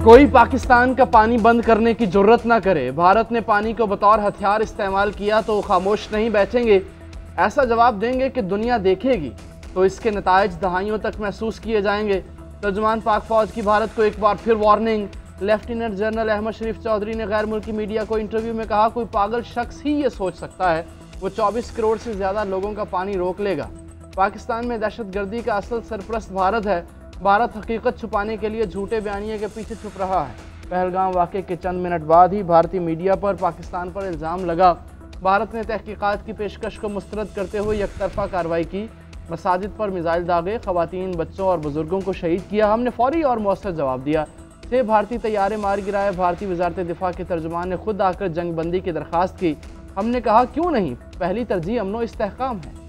कोई पाकिस्तान का पानी बंद करने की जुर्रत ना करे। भारत ने पानी को बतौर हथियार इस्तेमाल किया तो खामोश नहीं बैठेंगे। ऐसा जवाब देंगे कि दुनिया देखेगी तो इसके नताइज दहाइयों तक महसूस किए जाएंगे। तर्जुमान पाक फौज की भारत को एक बार फिर वार्निंग। लेफ्टिनेंट जनरल अहमद शरीफ चौधरी ने गैर मुल्की मीडिया को इंटरव्यू में कहा, कोई पागल शख्स ही ये सोच सकता है वो 24 करोड़ से ज़्यादा लोगों का पानी रोक लेगा। पाकिस्तान में दहशतगर्दी का असल सरपरस्त भारत है। भारत हकीकत छुपाने के लिए झूठे बयानिए के पीछे छुप रहा है। पहलगाम वाक़े के चंद मिनट बाद ही भारतीय मीडिया पर पाकिस्तान पर इल्ज़ाम लगा। भारत ने तहकीकात की पेशकश को मुस्तरद करते हुए एकतरफा कार्रवाई की। मसाजिद पर मिसाइल दागे, ख़वातीन, बच्चों और बुजुर्गों को शहीद किया। हमने फौरी और मौसर जवाब दिया। 6 भारतीय तैयारे मार गिराए। भारतीय वजारत दिफा के तर्जुमान ने खुद आकर जंग बंदी की दरख्वास्त की। हमने कहा क्यों नहीं, पहली तरजीह अमन व इस्तेहकाम है।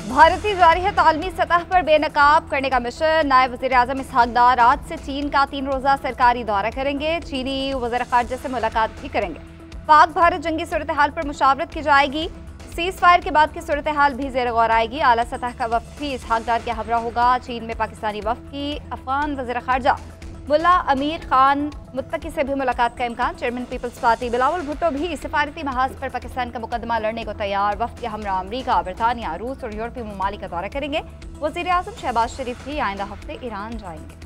भारत की जारी है तालमी सतह पर बेनकाब करने का मिशन। नायब वज़ीर-ए-आज़म इसहाक डार आज से चीन का 3 रोज़ा सरकारी दौरा करेंगे। चीनी वज़ीर ख़ारिजा से मुलाकात भी करेंगे। पाक भारत जंगी सूरत हाल पर मुशावरत की जाएगी। सीज़ फायर के बाद की सूरत हाल भी ज़ेर गौर आएगी। आला सतह का वफ़द भी इसहाक डार के हमरा होगा। चीन में पाकिस्तानी वफ़द की अफ़गान वज़ीर ख़ारिजा मुल्ला अमीर खान मुत्तकी से भी मुलाकात का इम्कान। Chairman people's party Bilawal Bhutto भी सिफारती महाज पर पाकिस्तान का मुकदमा लड़ने को तैयार। वफ़द के हमरा अमरीका, बरतानिया, रूस और यूरोपीय ममालिक का दौरा करेंगे। वज़ीर आज़म शहबाज शरीफ भी आइंदा हफ्ते ईरान जाएंगे।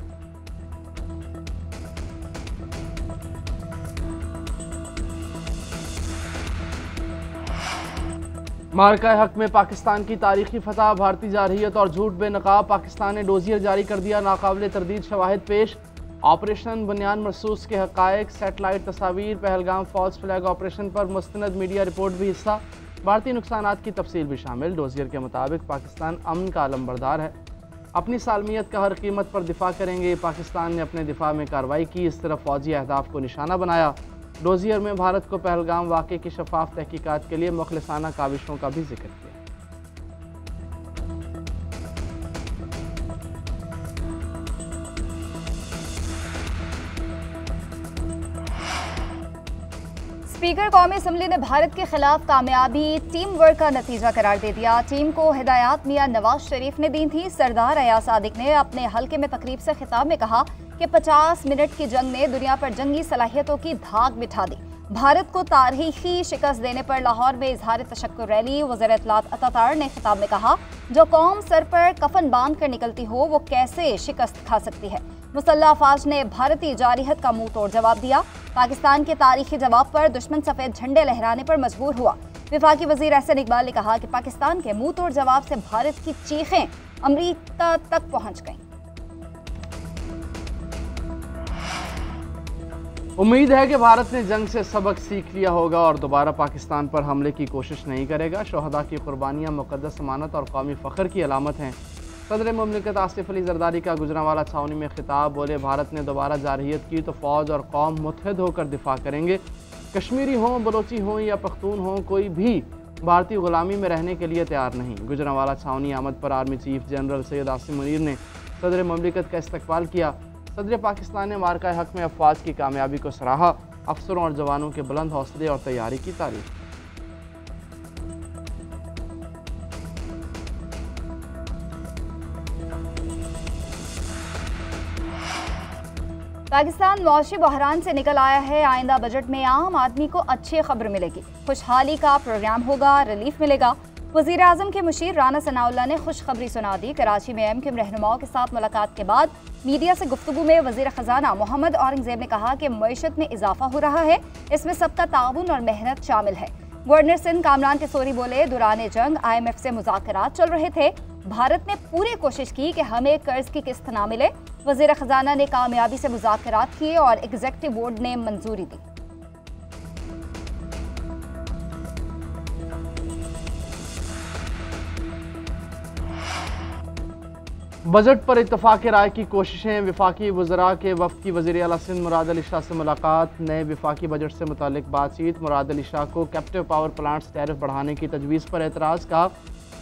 मार्का हक में पाकिस्तान की तारीखी फतह। भारतीय जारहियत और झूठ बेनकाब। पाकिस्तान ने डोजियर जारी कर दिया। नाकाबिल तरदीद शवाहिद पेश। ऑपरेशन बुनियान महसूस के हक़ाइक़, सैटेलाइट तस्वीर, पहलगाम फॉल्स फ्लैग ऑपरेशन पर मुस्तनद मीडिया रिपोर्ट भी हिस्सा। भारतीय नुकसानात की तफसील भी शामिल। डोजियर के मुताबिक पाकिस्तान अमन का अलमबरदार है, अपनी सालमियत का हर कीमत पर दिफा करेंगे। पाकिस्तान ने अपने दिफा में कार्रवाई की, इस तरह फौजी अहदाफ को निशाना बनाया। डोजियर में भारत को पहलगाम वाक़े की शफाफ तहकीकात के लिए मुखलिसाना काविशों का भी जिक्र किया। स्पीकर कौमी असम्बली ने भारत के खिलाफ कामयाबी टीम वर्क का नतीजा करार दे दिया। टीम को हिदायत मियां नवाज शरीफ ने दी थी। सरदार अयाज सादिक ने अपने हल्के में तकरीब से खिताब में कहा कि 50 मिनट की जंग ने दुनिया पर जंगी सलाहियतों की धाक बिठा दी। भारत को तारीखी शिकस्त देने पर लाहौर में इजहार तशक्कुर रैली। वज़ीर इत्तलात अतातार ने खिताब में कहा, जो कौम सर पर कफन बांध कर निकलती हो वो कैसे शिकस्त खा सकती है। मुसल्लह अफवाज ने भारतीय जारहियत का मुंह तोड़ जवाब दिया। पाकिस्तान के तारीखी जवाब पर दुश्मन सफेद झंडे लहराने पर मजबूर हुआ। विफाकी वजीर एहसन इकबाल ने कहा कि पाकिस्तान के मुंह तोड़ जवाब से भारत की चीखें अमरीका तक पहुंच गईं। उम्मीद है कि भारत ने जंग से सबक सीख लिया होगा और दोबारा पाकिस्तान पर हमले की कोशिश नहीं करेगा। शोहदा की कुर्बानियाँ मुक़द्दस अमानत और कौमी फ़ख्र की अलामत हैं। सदर मुमलिकत आसिफ अली जरदारी का गुजरांवाला छावनी में खिताब। बोले, भारत ने दोबारा जारहियत की तो फ़ौज और कौम मुत्तहिद होकर दिफा करेंगे। कश्मीरी हों, बलोची हों या पख्तून हों, कोई भी भारतीय ग़ुलामी में रहने के लिए तैयार नहीं। गुजरांवाला छावनी आमद पर army chief general Syed Asim Munir ने सदर मुमलिकत का इस्तकबाल किया। सदर पाकिस्तान ने मार्का हक में अफवाज की कामयाबी को सराहा। अफसरों और जवानों के बुलंद हौसले और तैयारी की तारीफ। पाकिस्तान मौशी बहरान से निकल आया है। आइंदा बजट में आम आदमी को अच्छी खबर मिलेगी। खुशहाली का प्रोग्राम होगा, रिलीफ मिलेगा। वज़ीर आज़म के मुशीर राना सनाउल्लाह ने खुशखबरी सुना दी। कराची में एमक्यूएम रहनुमाओं के साथ मुलाकात के बाद मीडिया से गुफ्तगू में वज़ीर ख़जाना मोहम्मद औरंगज़ेब ने कहा कि मईशत में इजाफा हो रहा है, इसमें सबका ताउन और मेहनत शामिल है। गवर्नर सिंध कामरान टेसोरी बोले, दौरान जंग IMF से मुज़ाकरात चल रहे थे। भारत ने पूरी कोशिश की कि हमें कर्ज की किस्त ना मिले। वज़ीर ख़जाना ने कामयाबी से मुज़ाकरात किए और एग्जीक्यूटिव बोर्ड ने मंजूरी दी। बजट पर इत्तफाक राय की कोशिशें। विफाकी वज़रा के वफ़द की वज़ीर आला सिंध मुराद अली शाह से मुलाकात। नए विफाकी बजट से मुतालिक बातचीत। मुराद अली शाह को कैप्टिव पावर प्लांट्स टैरिफ बढ़ाने की तजवीज़ पर एतराज़। कहा,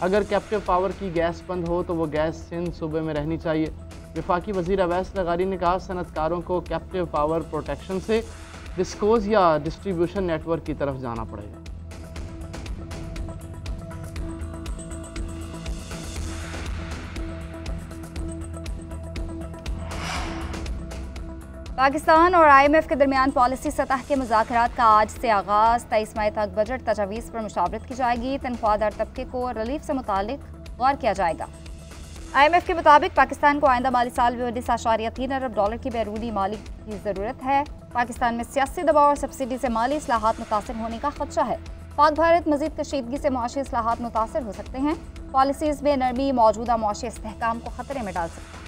अगर कैप्टिव पावर की गैस बंद हो तो वो गैस सिंध सूबे में रहनी चाहिए। विफाकी वज़ीर अवैस लगारी ने कहा, सनतकारों को कैप्टिव पावर प्रोटेक्शन से डिस्कोज या डिस्ट्रीब्यूशन नेटवर्क की तरफ जाना पड़ेगा। पाकिस्तान और IMF के दरमियान पॉलिसी सतह के मुज़ाकरात का आज से आगाज़। 23 मई तक बजट तजावीज़ पर मुशावरत की जाएगी। तनख्वाहदार तबके को रिलीफ से मुतालिक गौर किया जाएगा। IMF के मुताबिक पाकिस्तान को आइंदा माली साल में $19.3 अरब की बैरूनी माली की ज़रूरत है। पाकिस्तान में सियासी दबाव और सब्सिडी से माली इस्लाहात मुतासर होने का खदशा है। पाक भारत मजीद कशीदगी से मुआशी इस्लाहात मुतासर हो सकते हैं। पॉलिसीज़ में नरमी मौजूदा मुआशी इस्तेहकाम को खतरे में डाल सकती है।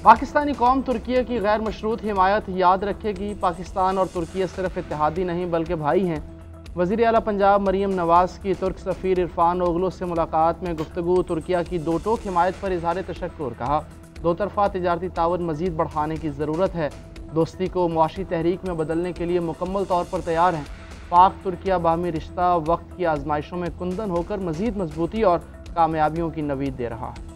पाकिस्तानी कौम तुर्किया की गैर मशरूत हिमायत याद रखेगी। पाकिस्तान और तुर्किया सिर्फ इत्तेहादी नहीं बल्कि भाई हैं। वज़ीर आला पंजाब मरीम नवाज़ की तुर्क सफ़ीर इरफान ओगलू से मुलाकात में गुफ्तगू। तुर्किया की दो टोक हिमायत पर इज़हार तशक्कुर। कहा, दो तरफ़ा तिजारती ताउन मज़ीद बढ़ाने की ज़रूरत है। दोस्ती को मुआशी तहरीक में बदलने के लिए मुकम्मल तौर पर तैयार हैं। पाक तुर्किया बाहमी रिश्ता वक्त की आजमाइशों में कुंदन होकर मज़ीद मजबूती और कामयाबियों की नवीद दे रहा है।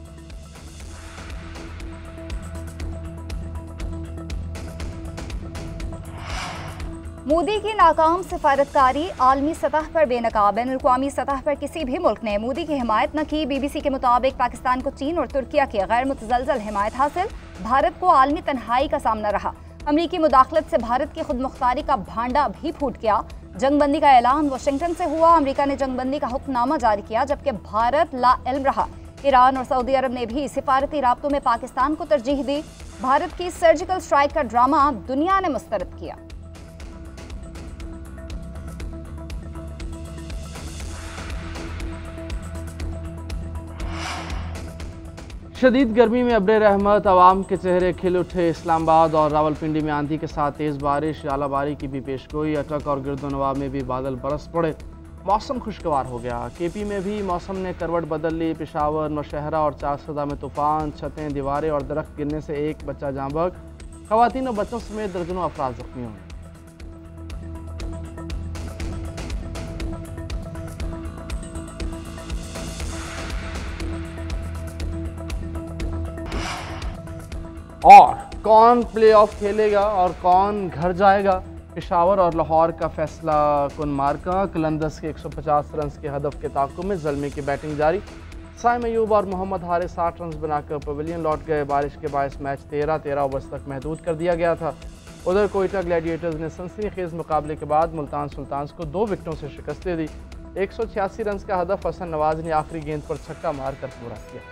मोदी की नाकाम सिफारतकारी आलमी सतह पर बेनकाब। बैनुल-अक़वामी सतह पर किसी भी मुल्क ने मोदी की हिमायत न की। BBC के मुताबिक पाकिस्तान को चीन और तुर्किया की गैर मुतज़लज़ल हिमायत हासिल। भारत को आलमी तन्हाई का सामना रहा। अमरीकी मुदाखलत से भारत की खुद मुख्तारी का भांडा भी फूट गया। जंगबंदी का ऐलान वाशिंगटन से हुआ। अमरीका ने जंगबंदी का हुक्मनामा जारी किया, जबकि भारत लाइल्म रहा। ईरान और सऊदी अरब ने भी सिफारती राब्तों में पाकिस्तान को तरजीह दी। भारत की सर्जिकल स्ट्राइक का ड्रामा दुनिया ने मुस्तरद किया। शदीद गर्मी में अब्र रहमत, आवाम के चेहरे खिल उठे। इस्लामाबाद और रावलपिंडी में आंधी के साथ तेज़ बारिश, आलाबारी की भी पेशगोई। अटक और गिरदोनवा में भी बादल बरस पड़े। मौसम खुशगवार हो गया। KP में भी मौसम ने करवट बदल ली। पेशावर, नौशहरा और चारसदा में तूफान, छतें, दीवारें और दरख्त गिरने से एक बच्चा जाँ बहक। खवातीन और बच्चों समेत दर्जनों अफराद जख्मी हुए। और कौन प्लेऑफ खेलेगा और कौन घर जाएगा? पेशावर और लाहौर का फैसला कुन मार्का। कलंदस के 150 रन के हदफ के ताक़ुब में ज़ल्मी की बैटिंग जारी। साइम अयूब और मोहम्मद हारिस 60 रन बनाकर पवेलियन लौट गए। बारिश के बायस मैच 13 ओवर्स तक महदूद कर दिया गया था। उधर कोयटा ग्लैडिएटर्स ने सनसनीखेज मुकाबले के बाद मुल्तान सुल्तान्स को 2 विकेटों से शिकस्त दे दी। 186 रन का हदफ हसन नवाज ने आखिरी गेंद पर छक्का मारकर पूरा किया।